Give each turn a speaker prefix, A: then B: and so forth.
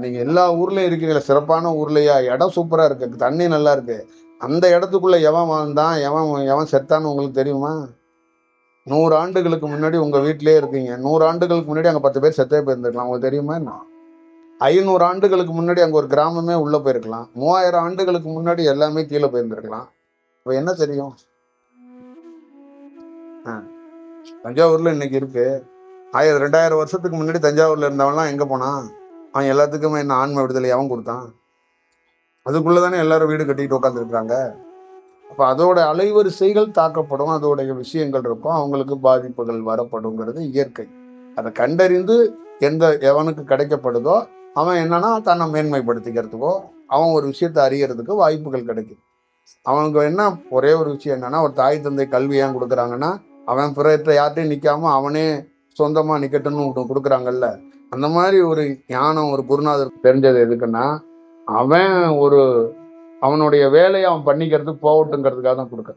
A: நீங்க எல்லா ஊர்லயும் இருக்கீங்களா, சிறப்பான ஊர்லயா, இடம் சூப்பரா இருக்கு, தண்ணி நல்லா இருக்கு, அந்த இடத்துக்குள்ள எவன் வாழ்ந்தான், எவன் எவன் செத்தான்னு உங்களுக்கு தெரியுமா? 100 ஆண்டுகளுக்கு முன்னாடி உங்க வீட்டிலேயே இருக்கீங்க, 100 ஆண்டுகளுக்கு முன்னாடி அங்க 10 பேர் செத்தே போயிருந்திருக்கலாம், உங்களுக்கு தெரியுமா என்ன? 500 ஆண்டுகளுக்கு முன்னாடி அங்க ஒரு கிராமமே உள்ள போயிருக்கலாம், 3000 ஆண்டுகளுக்கு முன்னாடி எல்லாமே கீழே போயிருந்திருக்கலாம். இப்ப என்ன தெரியும்? தஞ்சாவூர்ல இன்னைக்கு இருக்கு. 2000 வருஷத்துக்கு முன்னாடி தஞ்சாவூர்ல இருந்தவன்லாம் எங்க போனான்? அவன் எல்லாத்துக்குமே என்ன ஆன்ம விடுதலை அவன் கொடுத்தான்? அதுக்குள்ளதானே எல்லாரும் வீடு கட்டிட்டு உட்காந்துருக்காங்க. அப்ப அதோட அலைவரிசைகள் தாக்கப்படும், அதோடைய விஷயங்கள் இருக்கும், அவங்களுக்கு பாதிப்புகள் வரப்படுங்கிறது இயற்கை. அதை கண்டறிந்து எவனுக்கு கிடைக்கப்படுதோ அவன் என்னன்னா தன்னை மேன்மைப்படுத்திக்கிறதுக்கோ, அவன் ஒரு விஷயத்தை அறியறதுக்கு வாய்ப்புகள் கிடைக்கும். அவனுக்கு என்ன ஒரே ஒரு விஷயம் என்னன்னா, ஒரு தாய் தந்தை கல்வி ஏன் கொடுக்குறாங்கன்னா, அவன் பிறத்தை யார்ட்டையும் நிக்காம அவனே சொந்தமா நிக்கட்டும்னு கொடுக்குறாங்கல்ல. அந்த மாதிரி ஒரு ஞானம் ஒரு குருநாதர் தெரிஞ்சது எதுக்குன்னா, அவன் அவனுடைய வேலையை அவன் பண்ணிக்கிறதுக்கு போகட்டுங்கிறதுக்காக தான் கொடுக்க.